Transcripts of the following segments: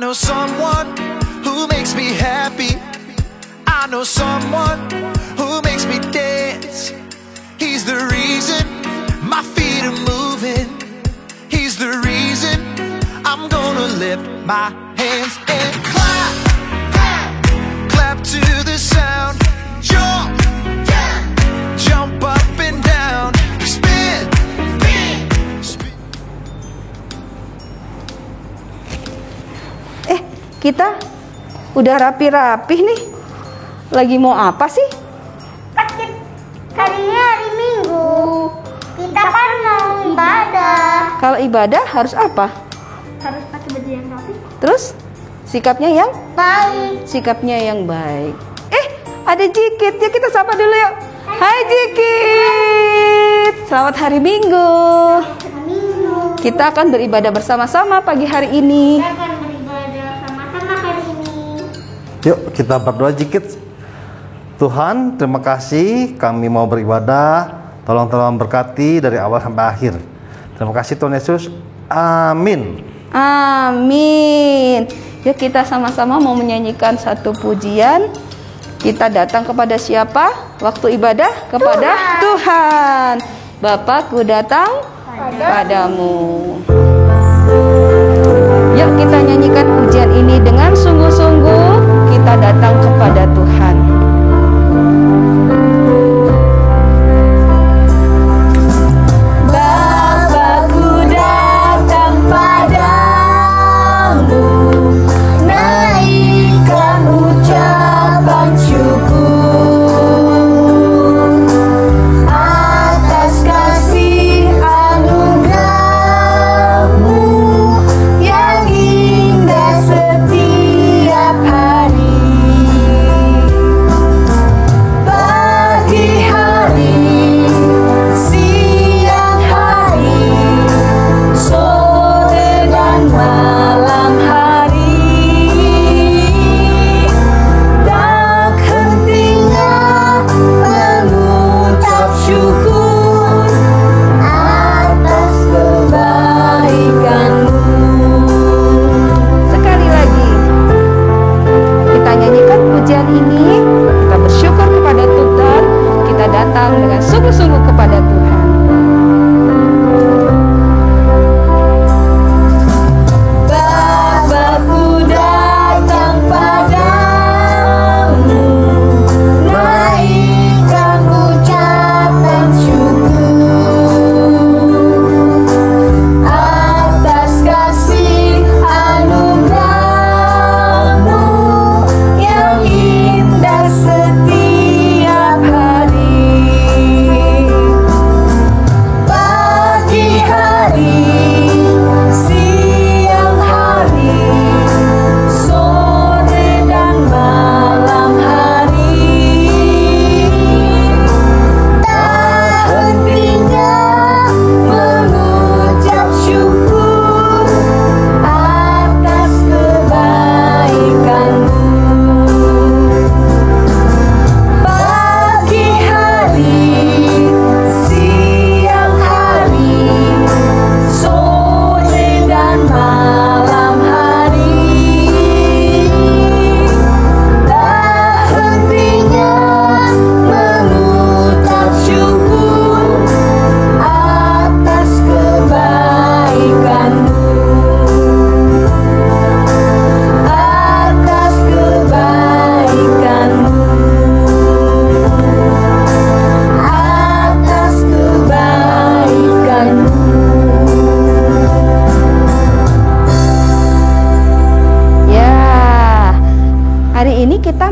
know someone who makes me happy. I know someone who makes me dance. He's the reason my feet are moving. He's the reason I'm gonna lift my hands and clap, clap to the sound. Jump, jump up and down. Spin, spin. Kita udah rapi-rapih nih. Lagi mau apa sih? Hari ini hari Minggu. Kita kan mau ibadah. Kalau ibadah harus apa? Harus pakai baju yang rapi. Terus sikapnya yang Baik. sikapnya yang baik. Ada Jikit. Ya kita sapa dulu yuk. Hai Jikit. Selamat hari Minggu. Hari Minggu. Kita akan beribadah bersama-sama pagi hari ini. Kita akan beribadah sama-sama hari ini. Yuk kita berdoa Jikit. Tuhan, terima kasih kami mau beribadah. Tolong berkati dari awal sampai akhir. Terima kasih Tuhan Yesus. Amin. Amin. Yuk kita sama-sama mau menyanyikan satu pujian. Kita datang kepada siapa? Waktu ibadah kepada Tuhan. Bapakku datang padamu. Yuk kita nyanyikan pujian ini dengan sungguh-sungguh. Kita datang kepada Tuhan.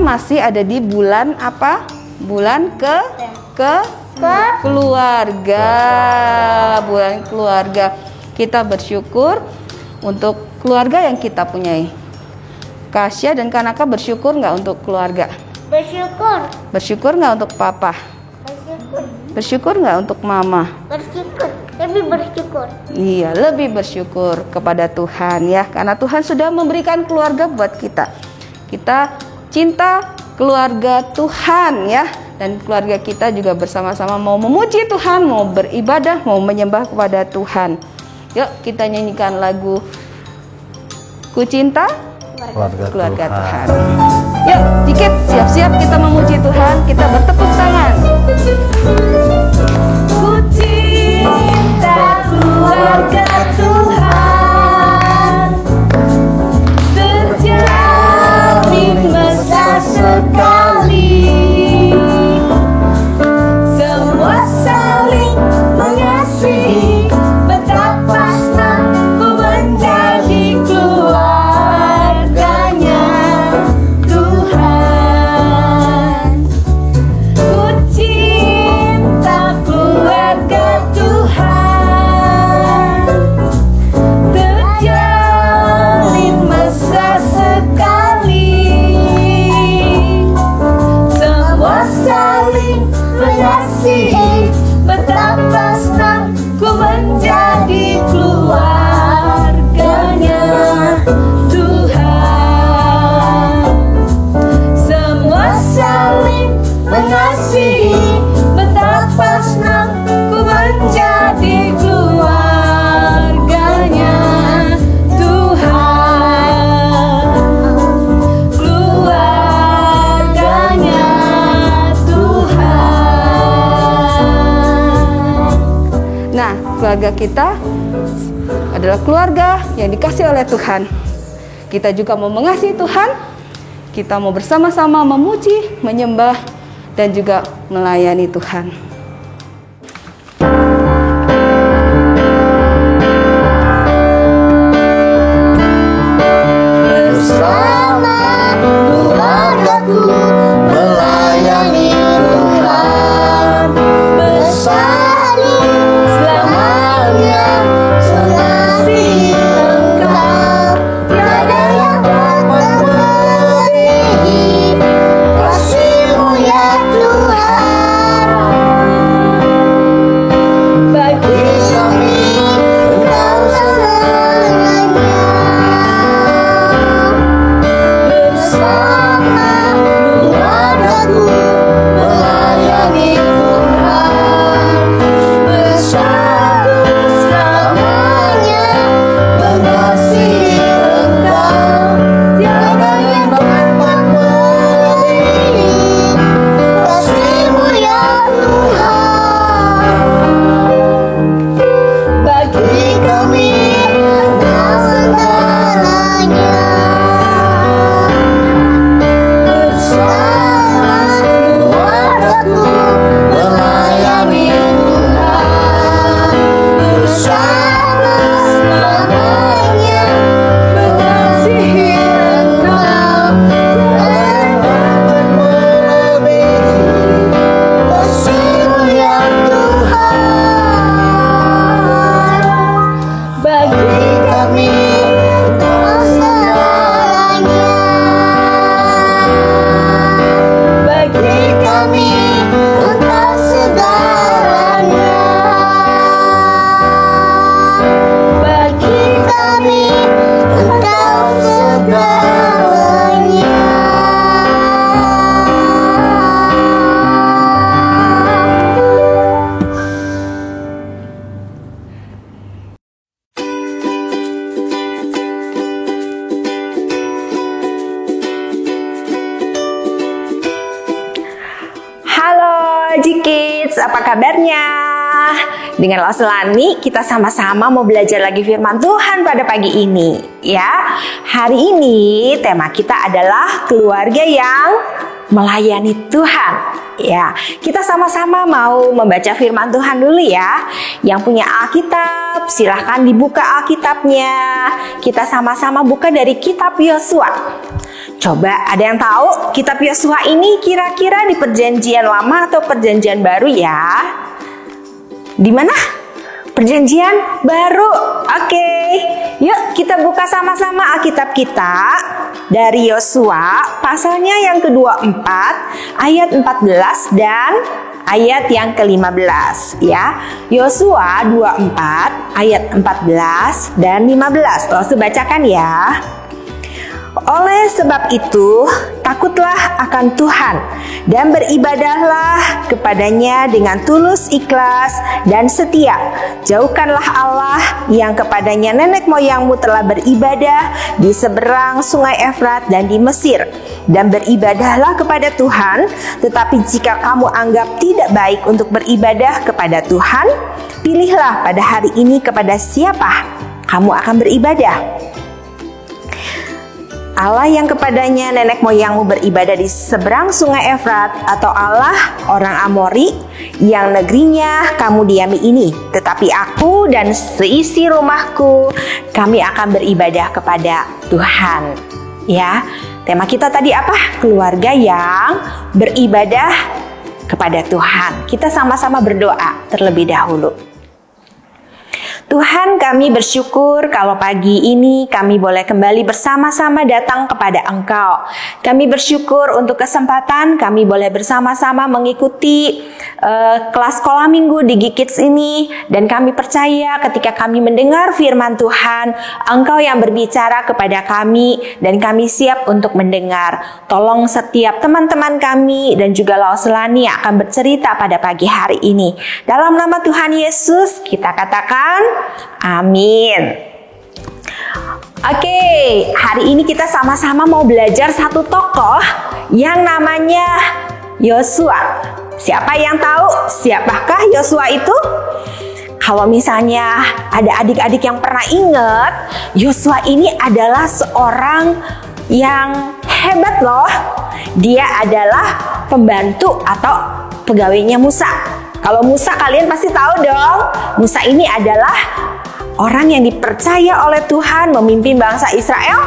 Masih ada di bulan apa? Bulan keluarga. Bulan keluarga. Kita bersyukur untuk keluarga yang kita punyai. Kasya dan Kanaka bersyukur nggak untuk keluarga? Bersyukur. Bersyukur nggak untuk papa? Bersyukur. Bersyukur nggak untuk mama? Bersyukur. Lebih bersyukur. Iya, lebih bersyukur kepada Tuhan ya, karena Tuhan sudah memberikan keluarga buat kita. Kita cinta keluarga Tuhan ya, dan keluarga kita juga bersama-sama mau memuji Tuhan, mau beribadah, mau menyembah kepada Tuhan. Yuk kita nyanyikan lagu Ku Cinta keluarga Tuhan. Yuk, dikit siap-siap kita memuji Tuhan, kita bertepuk tangan. Ku cinta keluarga Tuhan, terjalin mesra sekali, semua saling mengasihi, betapa senang ku menjadi keluarganya Tuhan. Ku cinta keluarga Tuhan, terjalin mesra sekali, semua saling mengasihi, betapa senang ku menjadi keluarganya Tuhan. Semua saling mengasihi, betapa senang ku menjadi keluarganya Tuhan. Keluarganya Tuhan. Nah, keluarga kita adalah keluarga yang dikasih oleh Tuhan. Kita juga mau mengasihi Tuhan. Kita mau bersama-sama memuji, menyembah, dan juga melayani Tuhan. Bersama keluargaku melayani Tuhan, bersatu selamanya mengasihi Engkau, tiada yang dapat melebihi kasih-Mu ya Tuhan. Bagi kami Engkau segalanya. Bersama keluargaku melayani Tuhan, bersatu selamanya mengasihi Engkau, tiada yang dapat melebihi kasih-Mu ya Tuhan. Bagi kami Engkau segalanya. Bersama keluargaku melayani Tuhan, bersatu selamanya mengasihi Engkau, tiada yang dapat melebihi kasih-Mu ya Tuhan. Bagi kami Engkau segalanya. Bagi kami Engkau segalanya. Bagi kami Engkau segalanya. Halo Jikids, apa kabarnya? Dengan Loselani, kita sama-sama mau belajar lagi firman Tuhan pada pagi ini, ya. Hari ini tema kita adalah keluarga yang melayani Tuhan. Ya, kita sama-sama mau membaca firman Tuhan dulu ya. Yang punya Alkitab, silahkan dibuka Alkitabnya. Kita sama-sama buka dari kitab Yosua. Coba ada yang tahu kitab Yosua ini kira-kira di perjanjian lama atau perjanjian baru ya? Di mana? Perjanjian baru. Oke. Yuk kita buka sama-sama Alkitab kita dari Yosua pasalnya yang ke-24 ayat 14 dan ayat yang ke-15 ya. Yosua 24 ayat 14 dan 15. Langsung bacakan ya. Oleh sebab itu, takutlah akan Tuhan dan beribadahlah kepadanya dengan tulus, ikhlas, dan setia. Jauhkanlah Allah yang kepadanya nenek moyangmu telah beribadah di seberang sungai Efrat dan di Mesir. Dan beribadahlah kepada Tuhan, tetapi jika kamu anggap tidak baik untuk beribadah kepada Tuhan, pilihlah pada hari ini kepada siapa kamu akan beribadah. Allah yang kepadanya nenek moyangmu beribadah di seberang sungai Efrat, atau Allah orang Amori yang negerinya kamu diami ini. Tetapi aku dan seisi rumahku, kami akan beribadah kepada Tuhan. Ya, tema kita tadi apa? Keluarga yang beribadah kepada Tuhan. Kita sama-sama berdoa terlebih dahulu. Tuhan, kami bersyukur kalau pagi ini kami boleh kembali bersama-sama datang kepada Engkau. Kami bersyukur untuk kesempatan kami boleh bersama-sama mengikuti kelas sekolah minggu di G-Kids ini. Dan kami percaya ketika kami mendengar firman Tuhan, Engkau yang berbicara kepada kami dan kami siap untuk mendengar. Tolong setiap teman-teman kami dan juga Lauselani yang akan bercerita pada pagi hari ini. Dalam nama Tuhan Yesus kita katakan amin. Oke, hari ini kita sama-sama mau belajar satu tokoh yang namanya Yosua. Siapa yang tahu siapakah Yosua itu? Kalau misalnya ada adik-adik yang pernah ingat, Yosua ini adalah seorang yang hebat loh. Dia adalah pembantu atau pegawainya Musa. Kalau Musa kalian pasti tahu dong, Musa ini adalah orang yang dipercaya oleh Tuhan memimpin bangsa Israel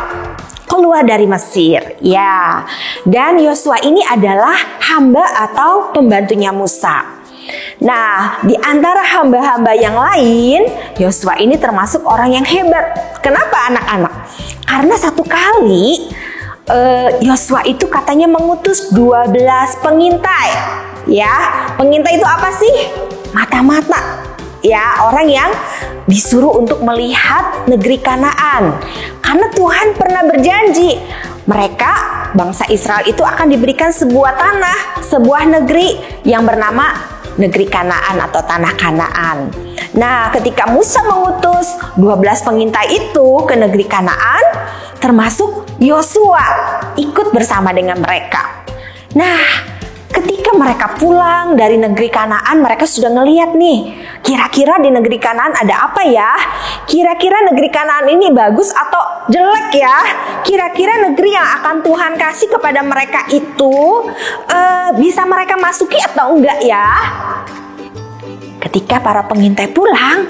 keluar dari Mesir. Ya, dan Yosua ini adalah hamba atau pembantunya Musa. Nah, di antara hamba-hamba yang lain, Yosua ini termasuk orang yang hebat. Kenapa anak-anak? Karena satu kali Yosua itu katanya mengutus 12 pengintai. Ya, pengintai itu apa sih? Mata-mata. Ya, orang yang disuruh untuk melihat negeri Kanaan. Karena Tuhan pernah berjanji, mereka bangsa Israel itu akan diberikan sebuah tanah, sebuah negeri yang bernama negeri Kanaan atau tanah Kanaan. Nah, ketika Musa mengutus 12 pengintai itu ke negeri Kanaan, termasuk Yosua ikut bersama dengan mereka. Nah, ketika mereka pulang dari negeri Kanaan, mereka sudah ngeliat nih, kira-kira di negeri Kanaan ada apa ya? Kira-kira negeri Kanaan ini bagus atau jelek ya? Kira-kira negeri yang akan Tuhan kasih kepada mereka itu bisa mereka masuki atau enggak ya? Ketika para pengintai pulang,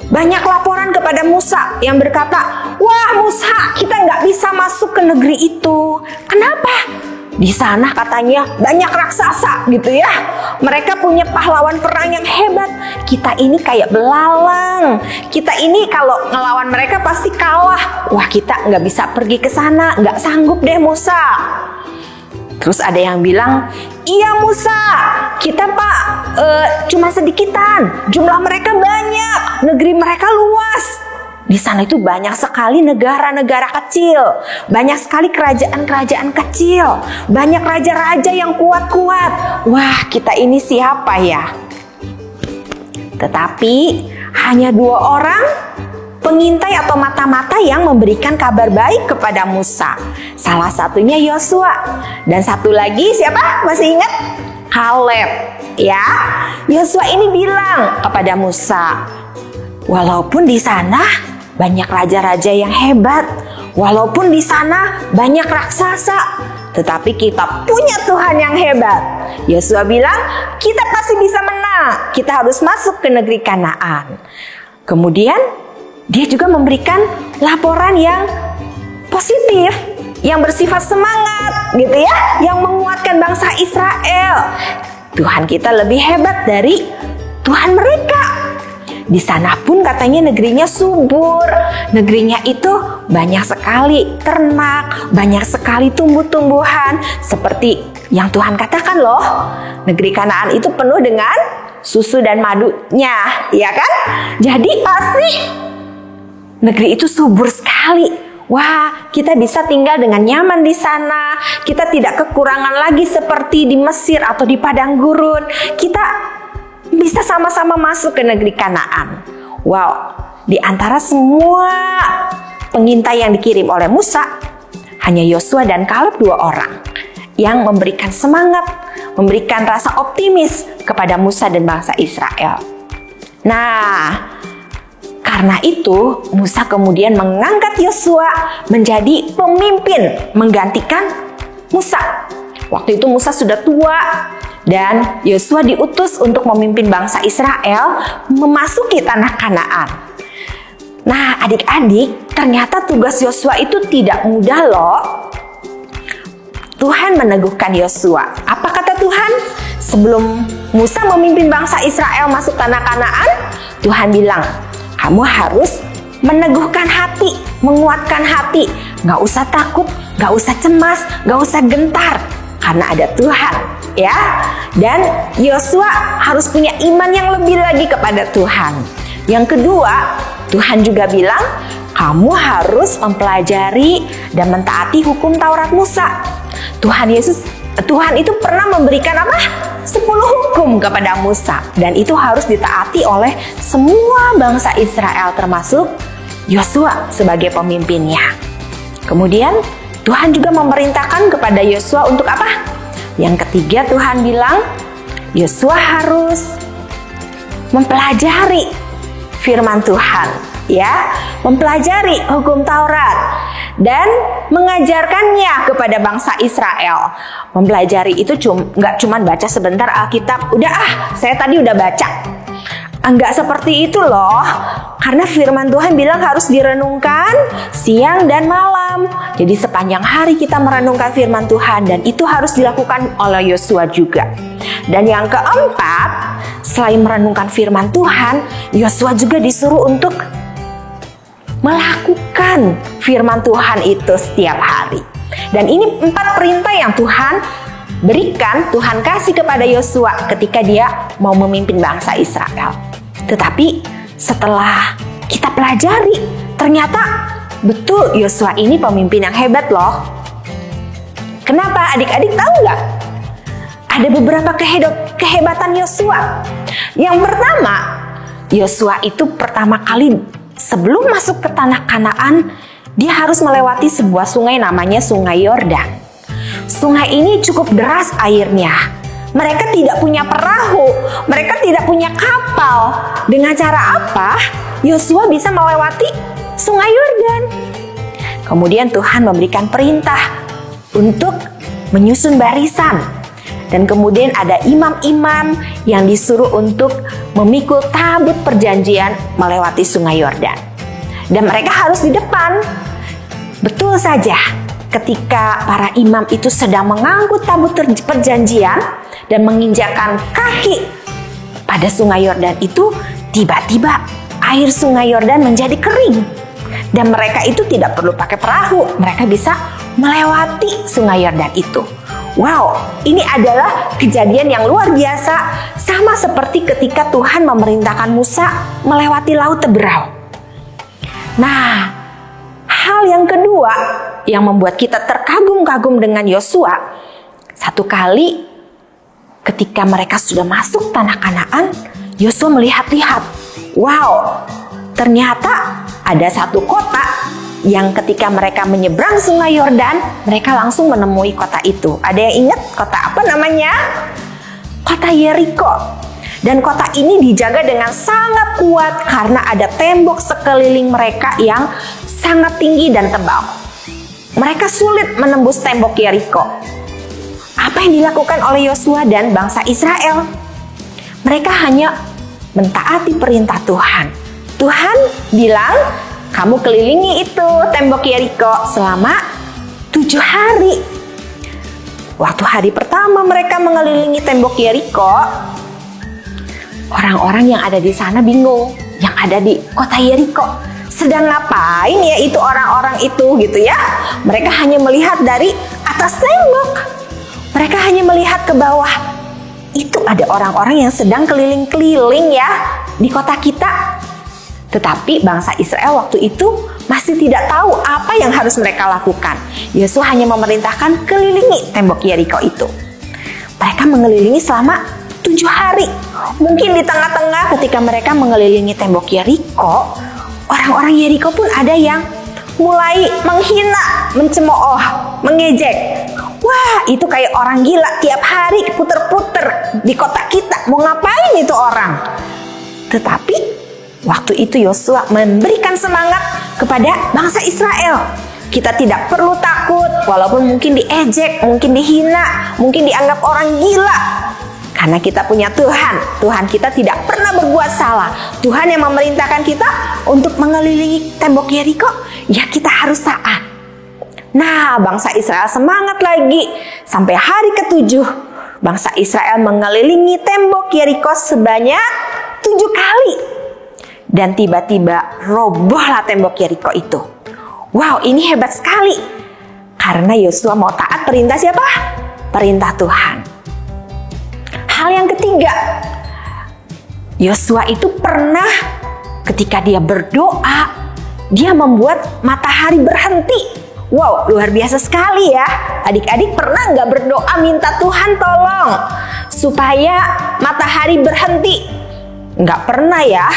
banyak laporan kepada Musa yang berkata, "Wah Musa, kita nggak bisa masuk ke negeri itu." Kenapa? Di sana katanya banyak raksasa gitu ya. Mereka punya pahlawan perang yang hebat. Kita ini kayak belalang. Kita ini kalau ngelawan mereka pasti kalah. Wah, kita nggak bisa pergi ke sana, nggak sanggup deh Musa. Terus ada yang bilang, "Iya Musa, kita cuma sedikitan. Jumlah mereka banyak, negeri mereka luas. Di sana itu banyak sekali negara-negara kecil, banyak sekali kerajaan-kerajaan kecil, banyak raja-raja yang kuat-kuat. Wah, kita ini siapa ya?" Tetapi hanya 2 orang pengintai atau mata-mata yang memberikan kabar baik kepada Musa. Salah satunya Yosua, dan satu lagi siapa? Masih ingat? Kaleb. Ya, Yosua ini bilang kepada Musa, "Walaupun di sana banyak raja-raja yang hebat, walaupun di sana banyak raksasa, tetapi kita punya Tuhan yang hebat." Yosua bilang, "Kita pasti bisa menang. Kita harus masuk ke negeri Kanaan." Kemudian dia juga memberikan laporan yang positif, yang bersifat semangat gitu ya, yang menguatkan bangsa Israel. Tuhan kita lebih hebat dari Tuhan mereka. Di sana pun katanya negerinya subur. Negerinya itu banyak sekali ternak, banyak sekali tumbuh-tumbuhan. Seperti yang Tuhan katakan loh, negeri Kanaan itu penuh dengan susu dan madunya, ya kan? Jadi pasti negeri itu subur sekali. Wah, kita bisa tinggal dengan nyaman di sana. Kita tidak kekurangan lagi seperti di Mesir atau di padang gurun. Kita bisa sama-sama masuk ke negeri Kanaan. Wow, di antara semua pengintai yang dikirim oleh Musa, hanya Yosua dan Kaleb 2 orang yang memberikan semangat, memberikan rasa optimis kepada Musa dan bangsa Israel. Nah, karena itu Musa kemudian mengangkat Yosua menjadi pemimpin menggantikan Musa. Waktu itu Musa sudah tua dan Yosua diutus untuk memimpin bangsa Israel memasuki tanah Kanaan. Nah, adik-adik, ternyata tugas Yosua itu tidak mudah loh. Tuhan meneguhkan Yosua. Apa kata Tuhan? Sebelum Musa memimpin bangsa Israel masuk tanah Kanaan, Tuhan bilang, kamu harus meneguhkan hati, menguatkan hati. Gak usah takut, gak usah cemas, gak usah gentar. Karena ada Tuhan, ya. Dan Yosua harus punya iman yang lebih lagi kepada Tuhan. Yang kedua, Tuhan juga bilang, kamu harus mempelajari dan mentaati hukum Taurat Musa. Tuhan itu pernah memberikan apa? 10 hukum kepada Musa, dan itu harus ditaati oleh semua bangsa Israel termasuk Yosua sebagai pemimpinnya. Kemudian Tuhan juga memerintahkan kepada Yosua untuk apa? Yang ketiga, Tuhan bilang Yosua harus mempelajari firman Tuhan, ya, mempelajari hukum Taurat dan mengajarkannya kepada bangsa Israel. Mempelajari itu nggak cuma baca sebentar Alkitab, saya tadi udah baca. Enggak seperti itu loh, karena firman Tuhan bilang harus direnungkan siang dan malam. Jadi sepanjang hari kita merenungkan firman Tuhan, dan itu harus dilakukan oleh Yosua juga. Dan yang keempat, selain merenungkan firman Tuhan, Yosua juga disuruh untuk melakukan firman Tuhan itu setiap hari. Dan ini 4 perintah yang Tuhan berikan, Tuhan kasih kepada Yosua ketika dia mau memimpin bangsa Israel. Tetapi setelah kita pelajari, ternyata betul Yosua ini pemimpin yang hebat loh. Kenapa? Adik-adik tahu nggak? Ada beberapa kehebatan Yosua. Yang pertama, Yosua itu pertama kali sebelum masuk ke tanah Kanaan, dia harus melewati sebuah sungai namanya Sungai Yordan. Sungai ini cukup deras airnya. Mereka tidak punya perahu, mereka tidak punya kapal. Dengan cara apa Yosua bisa melewati Sungai Yordan? Kemudian Tuhan memberikan perintah untuk menyusun barisan. Dan kemudian ada imam-imam yang disuruh untuk memikul tabut perjanjian melewati Sungai Yordan. Dan mereka harus di depan. Betul saja, ketika para imam itu sedang mengangkut tabut perjanjian dan menginjakkan kaki pada Sungai Yordan itu, tiba-tiba air Sungai Yordan menjadi kering. Dan mereka itu tidak perlu pakai perahu, mereka bisa melewati Sungai Yordan itu. Wow, ini adalah kejadian yang luar biasa, sama seperti ketika Tuhan memerintahkan Musa melewati Laut Teberau. Nah, hal yang kedua yang membuat kita terkagum-kagum dengan Yosua, satu kali ketika mereka sudah masuk tanah Kanaan, Yosua melihat-lihat, wow, ternyata ada satu kota yang ketika mereka menyeberang Sungai Yordan, mereka langsung menemui kota itu. Ada yang ingat kota apa namanya? Kota Yeriko. Dan kota ini dijaga dengan sangat kuat karena ada tembok sekeliling mereka yang sangat tinggi dan tebal. Mereka sulit menembus tembok Yeriko. Apa yang dilakukan oleh Yosua dan bangsa Israel? Mereka hanya mentaati perintah Tuhan. Tuhan bilang, kamu kelilingi itu tembok Yeriko selama 7 hari. Waktu hari pertama mereka mengelilingi tembok Yeriko, orang-orang yang ada di sana bingung. Yang ada di kota Yeriko sedang ngapain ya itu orang-orang itu gitu ya. Mereka hanya melihat dari atas tembok. Mereka hanya melihat ke bawah. Itu ada orang-orang yang sedang keliling-keliling ya di kota kita. Tetapi bangsa Israel waktu itu masih tidak tahu apa yang harus mereka lakukan. Yosua hanya memerintahkan kelilingi tembok Yeriko itu. Mereka mengelilingi selama 7 hari. Mungkin di tengah-tengah ketika mereka mengelilingi tembok Yeriko, orang-orang Yeriko pun ada yang mulai menghina, mencemooh, mengejek. Wah, itu kayak orang gila, tiap hari puter-puter di kota kita. Mau ngapain itu orang? Tetapi waktu itu Yosua memberikan semangat kepada bangsa Israel. Kita tidak perlu takut, walaupun mungkin diejek, mungkin dihina, mungkin dianggap orang gila. Karena kita punya Tuhan. Tuhan kita tidak pernah berbuat salah. Tuhan yang memerintahkan kita untuk mengelilingi tembok Yeriko, ya kita harus taat. Nah, bangsa Israel semangat lagi. Sampai hari ke-7, bangsa Israel mengelilingi tembok Yeriko sebanyak 7 kali. Dan tiba-tiba robohlah tembok Yeriko itu. Wow, ini hebat sekali. Karena Yosua mau taat perintah siapa? Perintah Tuhan. Hal yang ketiga, Yosua itu pernah ketika dia berdoa, dia membuat matahari berhenti. Wow, luar biasa sekali ya. Adik-adik pernah nggak berdoa minta Tuhan tolong supaya matahari berhenti? Nggak pernah ya.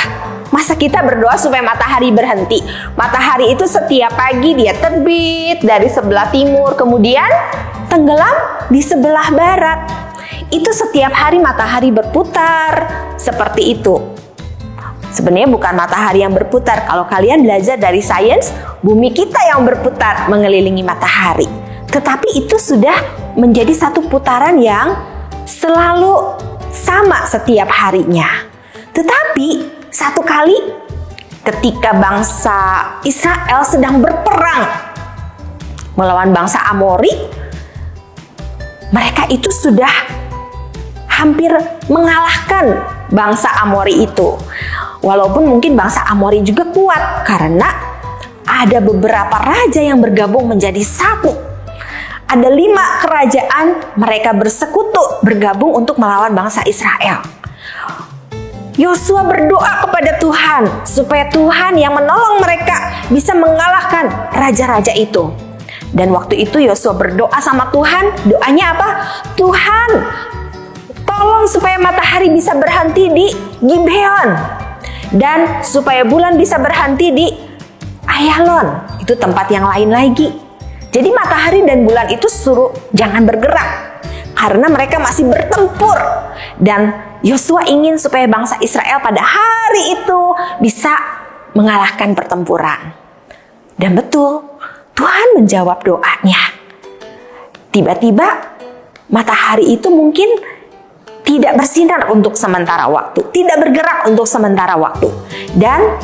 Masa kita berdoa supaya matahari berhenti? Matahari itu setiap pagi dia terbit dari sebelah timur, kemudian tenggelam di sebelah barat. Itu setiap hari matahari berputar seperti itu. Sebenarnya bukan matahari yang berputar. Kalau kalian belajar dari sains, bumi kita yang berputar mengelilingi matahari. Tetapi itu sudah menjadi satu putaran yang selalu sama setiap harinya. Tetapi satu kali ketika bangsa Israel sedang berperang melawan bangsa Amori, mereka itu sudah hampir mengalahkan bangsa Amori itu. Walaupun mungkin bangsa Amori juga kuat karena ada beberapa raja yang bergabung menjadi satu. Ada 5 kerajaan mereka bersekutu bergabung untuk melawan bangsa Israel. Yosua berdoa kepada Tuhan supaya Tuhan yang menolong mereka bisa mengalahkan raja-raja itu. Dan waktu itu Yosua berdoa sama Tuhan. Doanya apa? Tuhan, tolong supaya matahari bisa berhenti di Gibeon. Dan supaya bulan bisa berhenti di Ayalon. Itu tempat yang lain lagi. Jadi matahari dan bulan itu suruh jangan bergerak. Karena mereka masih bertempur. Dan Yosua ingin supaya bangsa Israel pada hari itu bisa mengalahkan pertempuran. Dan betul, Tuhan menjawab doanya. Tiba-tiba matahari itu mungkin tidak bersinar untuk sementara waktu, tidak bergerak untuk sementara waktu. Dan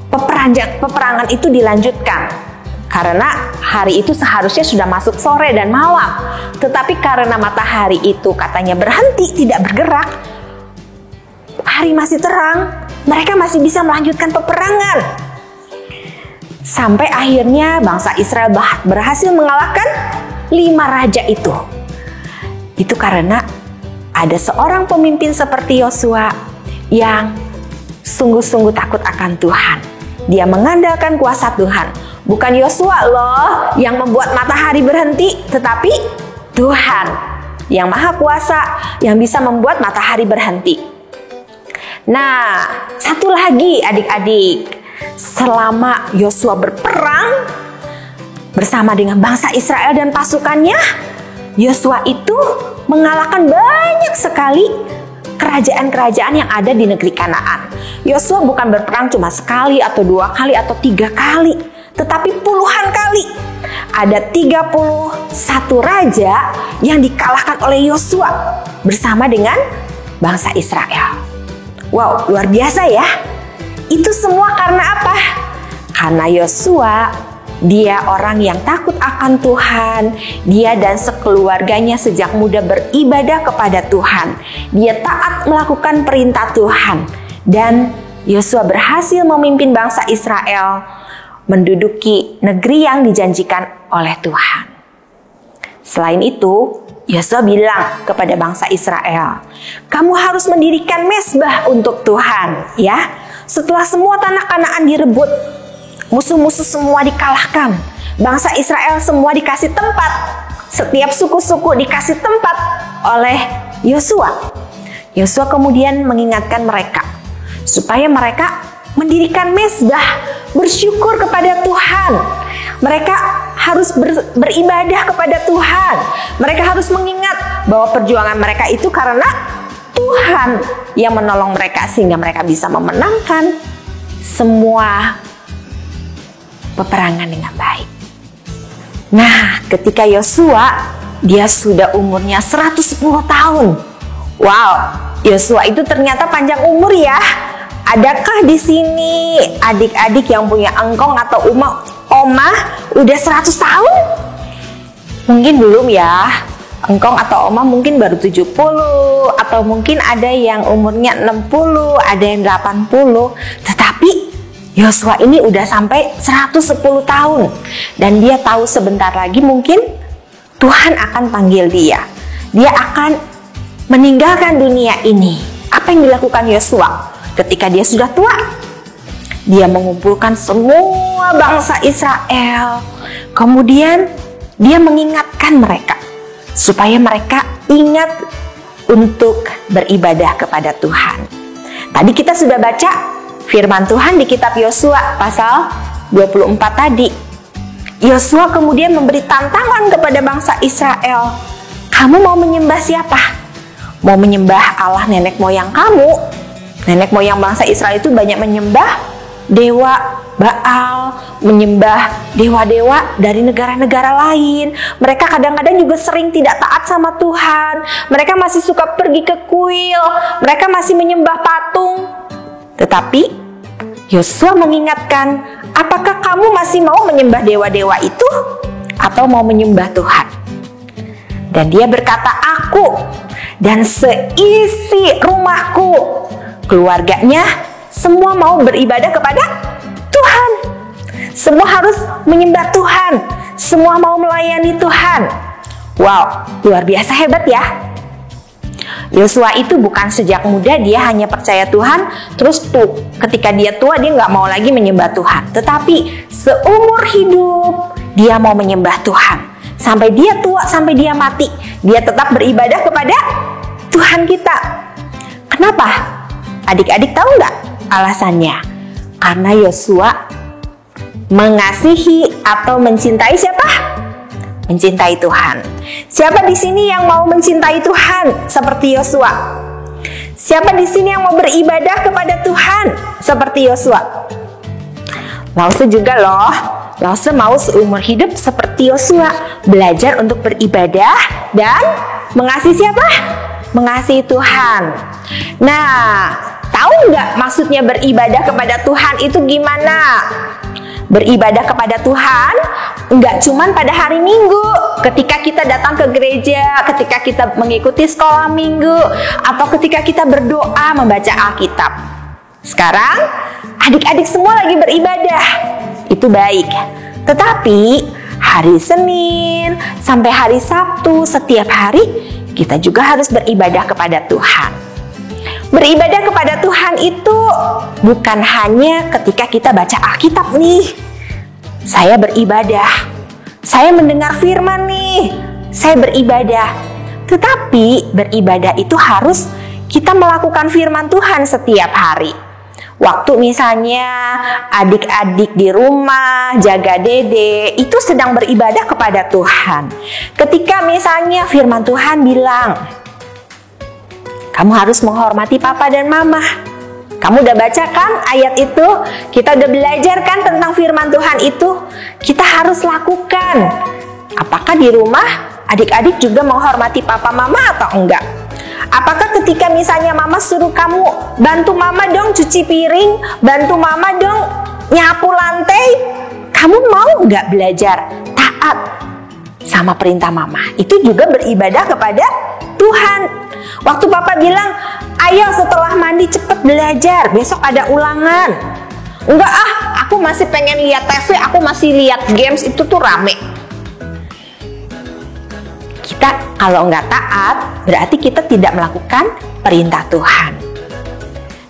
peperangan itu dilanjutkan. Karena hari itu seharusnya sudah masuk sore dan malam. Tetapi karena matahari itu katanya berhenti, tidak bergerak, hari masih terang, mereka masih bisa melanjutkan peperangan. Sampai akhirnya bangsa Israel berhasil mengalahkan 5 raja itu. Itu karena ada seorang pemimpin seperti Yosua yang sungguh-sungguh takut akan Tuhan. Dia mengandalkan kuasa Tuhan. Bukan Yosua loh yang membuat matahari berhenti, tetapi Tuhan yang Maha Kuasa yang bisa membuat matahari berhenti. Nah, satu lagi adik-adik, selama Yosua berperang bersama dengan bangsa Israel dan pasukannya, Yosua itu mengalahkan banyak sekali kerajaan-kerajaan yang ada di negeri Kanaan. Yosua bukan berperang cuma sekali atau 2 kali atau 3 kali, tetapi puluhan kali. Ada 31 raja yang dikalahkan oleh Yosua bersama dengan bangsa Israel. Wow, luar biasa ya. Itu semua karena apa? Karena Yosua, dia orang yang takut akan Tuhan. Dia dan sekeluarganya sejak muda beribadah kepada Tuhan. Dia taat melakukan perintah Tuhan. Dan Yosua berhasil memimpin bangsa Israel menduduki negeri yang dijanjikan oleh Tuhan. Selain itu, Yosua bilang kepada bangsa Israel, kamu harus mendirikan mezbah untuk Tuhan, ya, setelah semua tanah Kanaan direbut, musuh-musuh semua dikalahkan, bangsa Israel semua dikasih tempat, setiap suku-suku dikasih tempat oleh Yosua. Yosua kemudian mengingatkan mereka supaya mereka mendirikan mezbah, bersyukur kepada Tuhan. Mereka harus beribadah kepada Tuhan. Mereka harus mengingat bahwa perjuangan mereka itu karena Tuhan yang menolong mereka sehingga mereka bisa memenangkan semua peperangan dengan baik. Nah, ketika Yosua, dia sudah umurnya 110 tahun. Wow, Yosua itu ternyata panjang umur ya. Adakah di sini adik-adik yang punya engkong atau omah udah 100 tahun? Mungkin belum ya. Engkong atau omah mungkin baru 70, atau mungkin ada yang umurnya 60, ada yang 80. Tetapi Yosua ini udah sampai 110 tahun. Dan dia tahu sebentar lagi mungkin Tuhan akan panggil dia. Dia akan meninggalkan dunia ini. Apa yang dilakukan Yosua ketika dia sudah tua? Dia mengumpulkan semua bangsa Israel. Kemudian dia mengingatkan mereka supaya mereka ingat untuk beribadah kepada Tuhan. Tadi kita sudah baca firman Tuhan di kitab Yosua pasal 24 tadi. Yosua kemudian memberi tantangan kepada bangsa Israel. Kamu mau menyembah siapa? Mau menyembah Allah nenek moyang kamu? Nenek moyang bangsa Israel itu banyak menyembah dewa Baal, menyembah dewa-dewa dari negara-negara lain. Mereka kadang-kadang juga sering tidak taat sama Tuhan. Mereka masih suka pergi ke kuil. Mereka masih menyembah patung. Tetapi Yosua mengingatkan, apakah kamu masih mau menyembah dewa-dewa itu atau mau menyembah Tuhan? Dan dia berkata, aku dan seisi rumahku, keluarganya semua mau beribadah kepada Tuhan. Semua harus menyembah Tuhan. Semua mau melayani Tuhan. Wow, luar biasa hebat ya. Yosua itu bukan sejak muda dia hanya percaya Tuhan, terus tuh ketika dia tua dia nggak mau lagi menyembah Tuhan. Tetapi seumur hidup dia mau menyembah Tuhan. Sampai dia tua, sampai dia mati, dia tetap beribadah kepada Tuhan kita. Kenapa? Adik-adik tahu nggak alasannya? Karena Yosua mengasihi atau mencintai siapa? Mencintai Tuhan. Siapa di sini yang mau mencintai Tuhan seperti Yosua? Siapa di sini yang mau beribadah kepada Tuhan seperti Yosua? Lause juga loh. Lause mau seumur hidup seperti Yosua, belajar untuk beribadah dan mengasihi siapa? Mengasihi Tuhan. Nah, tahu nggak maksudnya beribadah kepada Tuhan itu gimana? Beribadah kepada Tuhan nggak cuman pada hari Minggu ketika kita datang ke gereja, ketika kita mengikuti sekolah minggu, atau ketika kita berdoa membaca Alkitab. Sekarang adik-adik semua lagi beribadah, itu baik. Tetapi hari Senin sampai hari Sabtu setiap hari kita juga harus beribadah kepada Tuhan. Beribadah kepada Tuhan itu bukan hanya ketika kita baca Alkitab nih. Saya beribadah, saya mendengar firman nih, saya beribadah. Tetapi beribadah itu harus kita melakukan firman Tuhan setiap hari. Waktu misalnya adik-adik di rumah jaga dede itu sedang beribadah kepada Tuhan. Ketika misalnya firman Tuhan bilang, kamu harus menghormati papa dan mama. Kamu udah baca kan ayat itu? Kita udah belajar kan tentang firman Tuhan itu? Kita harus lakukan. Apakah di rumah adik-adik juga menghormati papa mama atau enggak? Apakah ketika misalnya mama suruh kamu bantu mama dong cuci piring, bantu mama dong nyapu lantai, kamu mau enggak belajar taat sama perintah mama? Itu juga beribadah kepada Tuhan. Waktu papa bilang, ayo setelah mandi cepet belajar, besok ada ulangan. Enggak aku masih pengen lihat TV, aku masih lihat games, itu tuh rame. Kita kalau nggak taat, berarti kita tidak melakukan perintah Tuhan.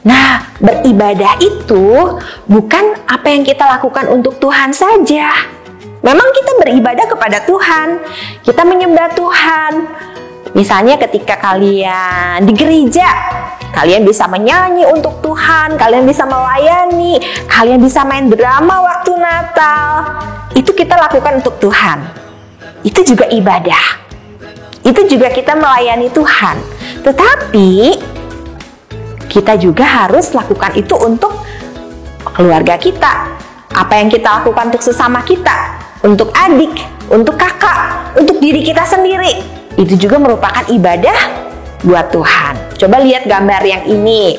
Nah, beribadah itu bukan apa yang kita lakukan untuk Tuhan saja. Memang kita beribadah kepada Tuhan, kita menyembah Tuhan. Misalnya ketika kalian di gereja, kalian bisa menyanyi untuk Tuhan, kalian bisa melayani, kalian bisa main drama waktu Natal. Itu kita lakukan untuk Tuhan. Itu juga ibadah. Itu juga kita melayani Tuhan. Tetapi kita juga harus lakukan itu untuk keluarga kita. Apa yang kita lakukan untuk sesama kita, untuk adik, untuk kakak, untuk diri kita sendiri, itu juga merupakan ibadah buat Tuhan. Coba lihat gambar yang ini.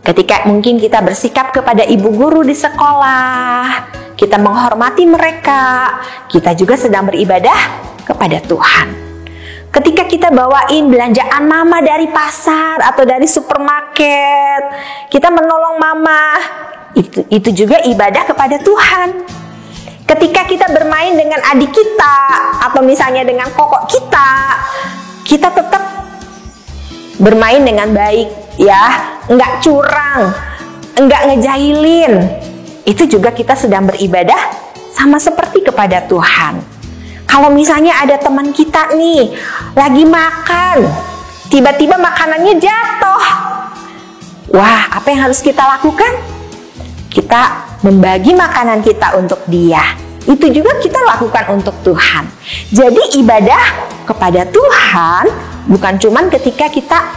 Ketika mungkin kita bersikap kepada ibu guru di sekolah, kita menghormati mereka, kita juga sedang beribadah kepada Tuhan. Ketika kita bawain belanjaan mama dari pasar atau dari supermarket, kita menolong mama, itu juga ibadah kepada Tuhan. Ketika kita bermain dengan adik kita atau misalnya dengan kokok kita tetap bermain dengan baik, ya, enggak curang, enggak ngejahilin. Itu juga kita sedang beribadah sama seperti kepada Tuhan. Kalau misalnya ada teman kita nih lagi makan, tiba-tiba makanannya jatuh. Wah, apa yang harus kita lakukan? Kita membagi makanan kita untuk dia. Itu juga kita lakukan untuk Tuhan. Jadi ibadah kepada Tuhan bukan cuma ketika kita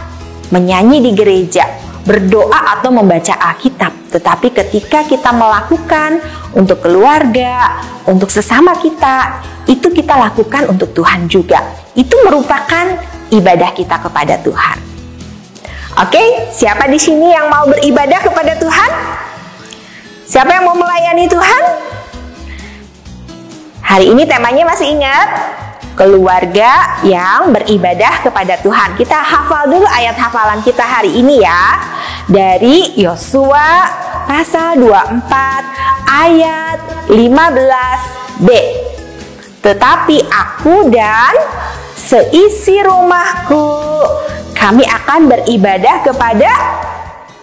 menyanyi di gereja, berdoa atau membaca Alkitab, tetapi ketika kita melakukan untuk keluarga, untuk sesama kita, itu kita lakukan untuk Tuhan juga. Itu merupakan ibadah kita kepada Tuhan. Oke, siapa di sini yang mau beribadah kepada Tuhan? Siapa yang mau melayani Tuhan? Hari ini temanya masih ingat? Keluarga yang beribadah kepada Tuhan. Kita hafal dulu ayat hafalan kita hari ini ya. Dari Yosua pasal 24 ayat 15b. Tetapi aku dan seisi rumahku, kami akan beribadah kepada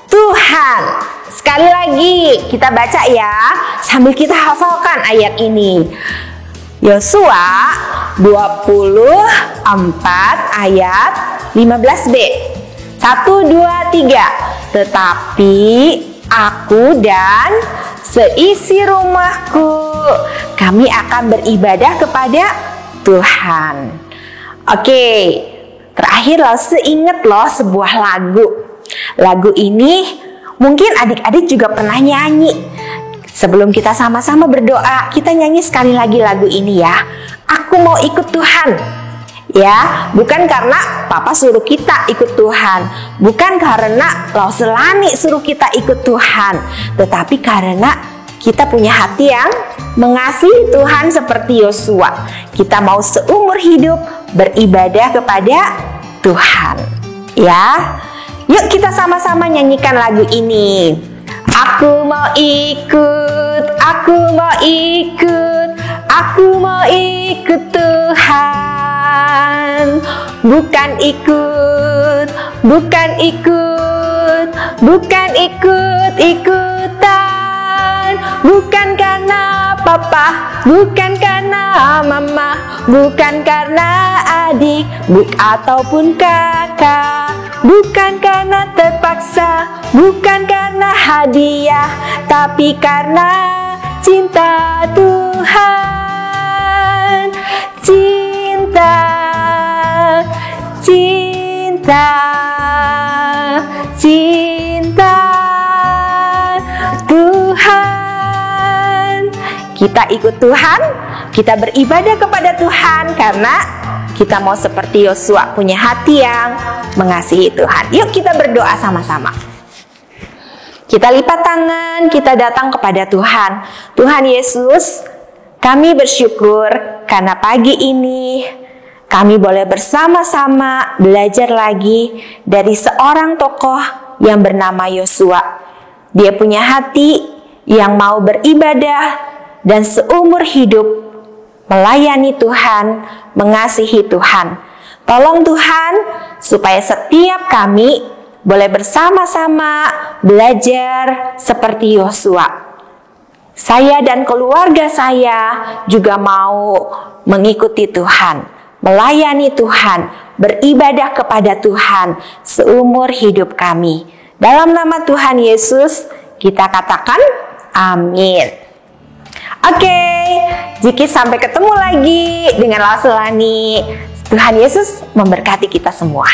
Tuhan. Sekali lagi kita baca ya, sambil kita hafalkan ayat ini. Yosua 24 ayat 15b. 1, 2, 3. Tetapi aku dan seisi rumahku, kami akan beribadah kepada Tuhan. Oke, terakhir inget sebuah lagu. Lagu ini mungkin adik-adik juga pernah nyanyi. Sebelum kita sama-sama berdoa, kita nyanyi sekali lagi lagu ini ya. Aku mau ikut Tuhan. Ya, bukan karena Papa suruh kita ikut Tuhan, bukan karena Lauselani suruh kita ikut Tuhan, tetapi karena kita punya hati yang mengasihi Tuhan seperti Yosua. Kita mau seumur hidup beribadah kepada Tuhan. Ya, yuk kita sama-sama nyanyikan lagu ini. Aku mau ikut, aku mau ikut, aku mau ikut Tuhan. Bukan ikut, bukan ikut, bukan ikut-ikutan. Bukan karena papa, bukan karena mama, bukan karena adik, ataupun kakak. Bukan karena terpaksa, bukan karena hadiah, tapi karena cinta Tuhan. Cinta, cinta, cinta Tuhan. Kita ikut Tuhan, kita beribadah kepada Tuhan karena kita mau seperti Yosua, punya hati yang mengasihi Tuhan. Yuk kita berdoa sama-sama. Kita lipat tangan, kita datang kepada Tuhan. Tuhan Yesus, kami bersyukur karena pagi ini kami boleh bersama-sama belajar lagi dari seorang tokoh yang bernama Yosua. Dia punya hati yang mau beribadah dan seumur hidup melayani Tuhan, mengasihi Tuhan. Tolong Tuhan, supaya setiap kami boleh bersama-sama belajar seperti Yosua. Saya dan keluarga saya juga mau mengikuti Tuhan, melayani Tuhan, beribadah kepada Tuhan seumur hidup kami. Dalam nama Tuhan Yesus, kita katakan amin. Oke, Zikit sampai ketemu lagi dengan Laselani. Tuhan Yesus memberkati kita semua.